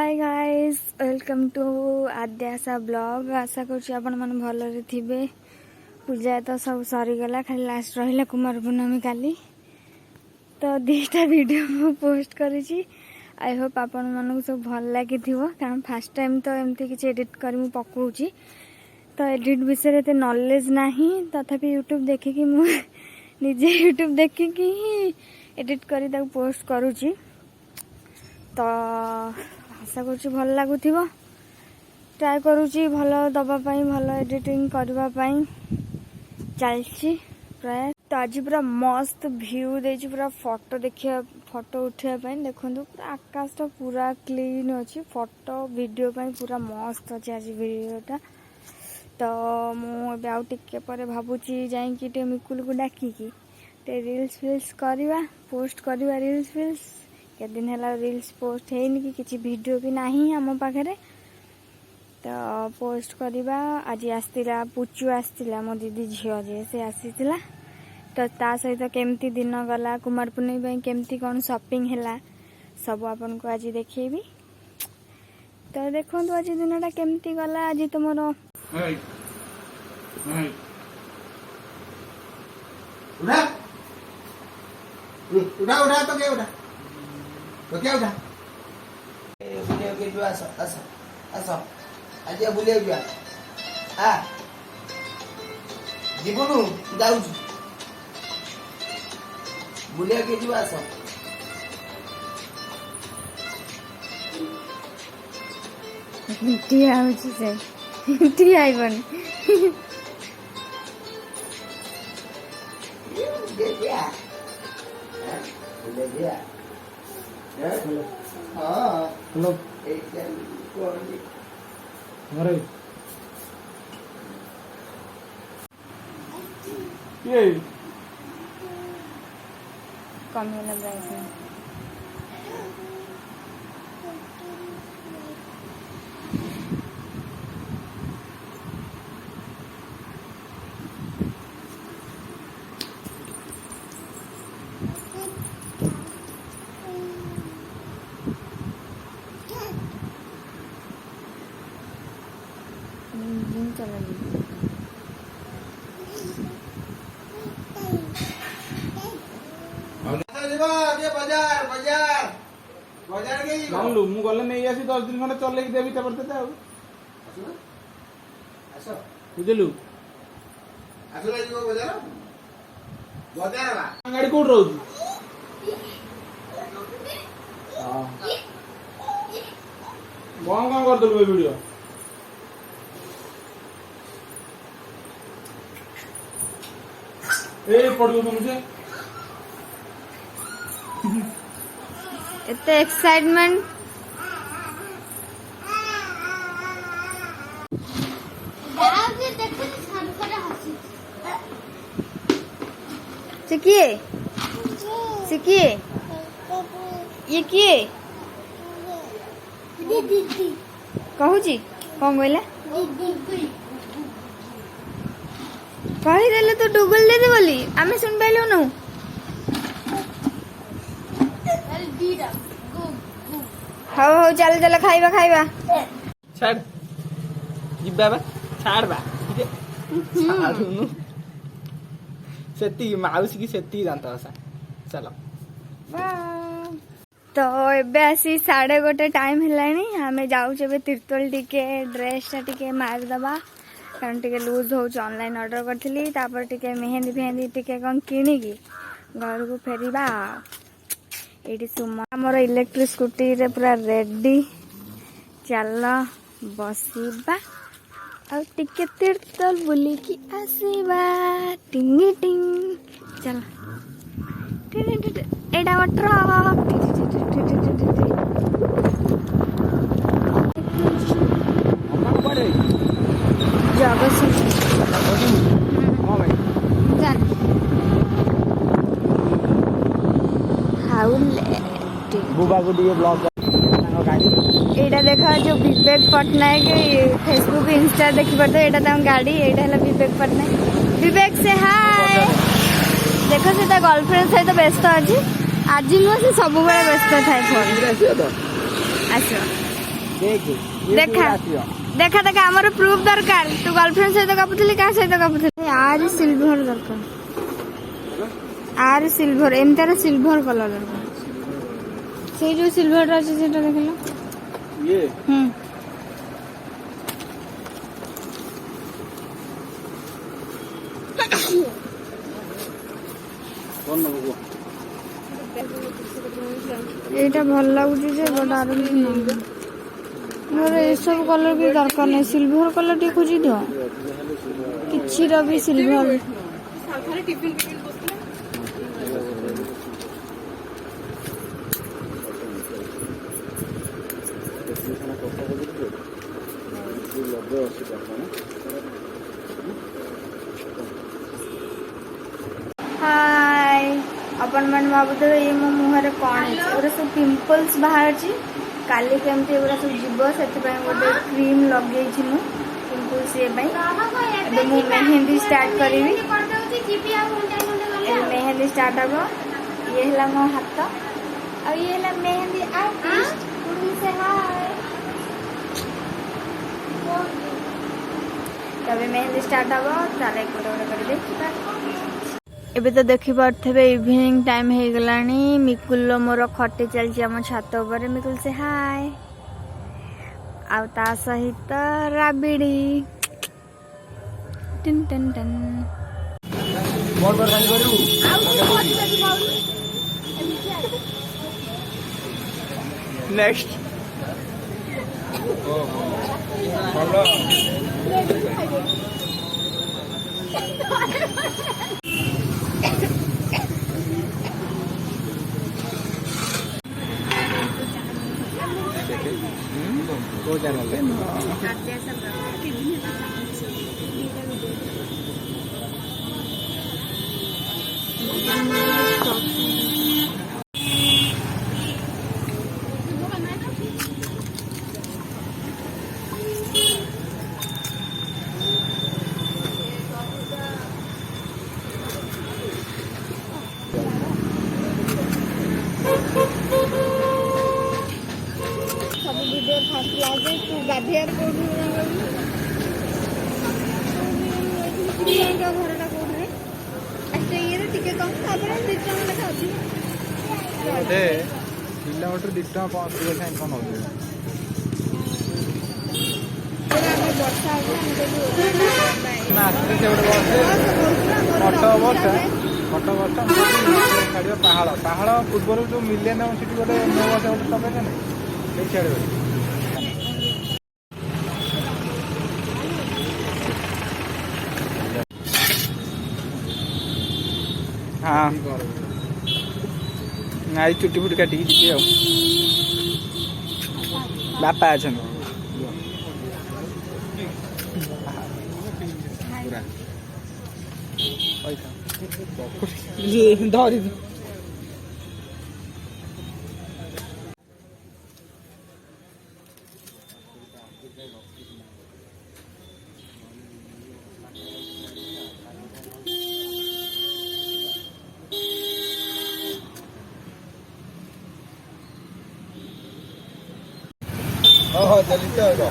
Hi guys welcome to Adyasa blog. आशा करुँच आपण मैंने भलरे थे। पूजा तो सब सरीगला, खाली लास्ट रहा कुमार पूर्णमी काली। तो दुईटा वीडियो पोस्ट करी। आई होप आपण मानक सब भल लगी कारण फास्ट टाइम तो एमती किसी एडिट कर पकाऊँगी। तो एडिट विषय एत नॉलेज नहीं, तथापि यूट्यूब देखिकी निजे यूट्यूब देखिकी ही एडिट कर पोस्ट करुँची। तो आशा करुँच भल लगुथ। ट्राए करुँची भल दवापाई, भल एडिटिंग करने चलती प्राय। तो आज पूरा मस्त व्यू दे, पूरा फोटो देखिए, फोटो उठाई देखो पूरा आकाश तो पूरा क्लीन अच्छी। फोटो वीडियो पूरा मस्त अच्छे आज वीडियोटा। तो मुझे आउ टिके पर भावुची जाइए मिकुल को डाकिकी रील्स फिल्स करवा, पोस्ट करवा रील्स फिल्स। के दिन है रील्स पोस्ट है कि वीडियो भी नहीं आम पाखे। तो पोस्ट करवा। आज आसला पुचु आसला मो दीदी झील जे से आसीला। तो ता सहित केमती दिन गला, कुमार पूर्णिमा केमती कौन शॉपिंग है सब आपन को आज देखेबी। तो देखो आज दिनटा केमती गला। आज तो मोर उठा उठा तो क्या उठा तो क्या उठा बुलिया के जो आसा आसा आसा आज बुलिया जो आ जीवनु जाऊ बुलिया के जो आसा टी आउची से टी आइबन हेलो ये कम लग रहा है। बाजार बाजार बाजार गई जानलु मु गले नहीं आसी 10 दिन खंडे चले के देबी तबर तते आसो बुझलु आसो लागिबो बाजार बाजार बा गाड़ी कोड रहू हां कौन कर दलु वीडियो ए पड़लो तुमसे इतने एक्साइटमेंट सीखिए सीखिए ये किए कहूची कौन कहला कहीदेले तो डुगल दे बोली आमे सुन पाइलु न। हाउ हाउ चल चल खाइबा खाइबा छाड़ जिब्बा बा छाड़ बा छाड़नु सेती माउसी की सेती जानता आसा चलो तो एबे आसी 1:30 टाइम हेलानी। आमे जाउचे बे तिरतोल टिके ड्रेसटा टिके मार दबा कारण टिके लूज हो। ऑनलाइन ऑर्डर करथिली तापर टिके मेहंदी फेहंदी टिके कौन किनी की घर को फेरिबा। ये सुमा मोर इलेक्ट्रिक स्कूटी रे पूरा रेडी। चल बसवा और टिके तिरतोल बुली की आसीबा टिंग टिंग। चल एडा ट्रक बुबा को दिए ब्लॉग गाड़ी एटा देखा जो विवेक पटनायक फेसबुक इंस्टा देखी पड़ता एटा गाड़ी एटा है विवेक पटनायक। विवेक से हाय देखो से गर्लफ्रेंड सहित व्यस्त अच्छी आज नुह से सब व्यस्त थाए फोन आस देख देखा देखा देखा आमर प्रूफ दरकार तू गर्लफ्रेंड सहित गपुली क्या सहित गपुली आर सिल्वर दरकार are silver MTAR silver colour दरकार से जो सिल्वर अच्छे से देख लो ये এইটা ভাল লাগুছে যে বড় আর মোর এসব কলর কি দরকার নাই সিলভর কলর টি খুঁজি তো କିଛି ର ବି ସିଲଭର हाय अपन मन भावुथे ये मो मुहर कौन है सब पिंपल्स बाहर काली केमती एगुरा सब जीव से गोटे क्रीम लगे पिंपल्स ये मु मेहंदी स्टार्ट करी मेहंदी स्टार्ट हम ये है मो हाथ और ये है मेहंदी आर्टिस्ट से हाय तबे मेहंदी स्टार्ट हम तारे गोटे गोटे कर देखा एबे तो देखी पारे इवनिंग टाइम हो गलानी मिकुल मोर खटे चलती आम छात उपर मिकुल से हाय आ सहित rabri ton ton ton next को चैनल तू गाधिया घरटा कौटे ये टिके कम किलोमीटर 2 टका 5 कौन हो वर्षा फटो बस छाड़ पहाड़ पहाड़ पूर्व जो मिलेन से गोटे मो बस गोटे तमें नहीं छाड़ हाँ नाई चुटी फुटी काटिकी जी बापा अच्छा धरी हाँ चलिए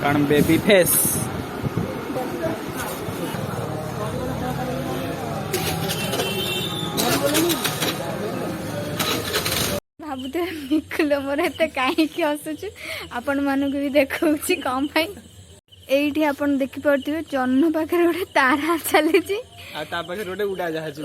कारण बेबी फेस भावुथे मिकुल मोर एत कहीं हसुचु आपण मानक भी देखा कम पाई एठी आपण देखि पारथिबे जन्न पाखरे गोटे तारा चली गोटे उड़ा जहाज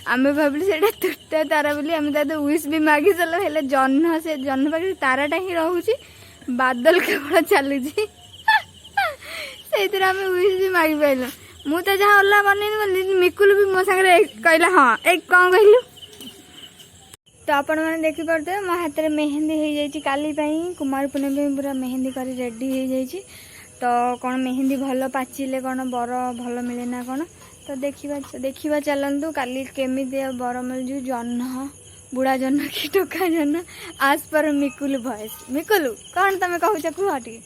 आमे भाविली सेटा तुटा तारा बोली आमे दादा विश भी मागी चलो हेले जन्न से जन्न पाखरे ताराटा ही रहूची बादल केवल चलुची से आमे विश भी मागी पाइल मु तो जहाँ ओला बन मिकुल भी मो सागर कहला हाँ एक कौन कहलु तो आपण मैंने देखिपे मो हाथ में मेहंदी हो जाइए काली कुमार पूर्णिमा पूरा मेहंदी कर रेडी हो जाइए तो कौन मेहंदी भल पाचिले कौन बर भल मिले ना कौन तो देखा चलतु काली केमी बर मिलजु जन्न बुढ़ा जन्न कि टोका जन्न आज पर मिकुल भॉइस मिकुल कौन तुम कहूच कुह टी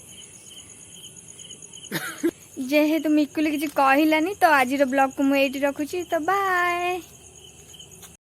जेहेतु मिकुल किसी कहलानी तो आज ब्लॉग को मुझे रखुची तो बाय।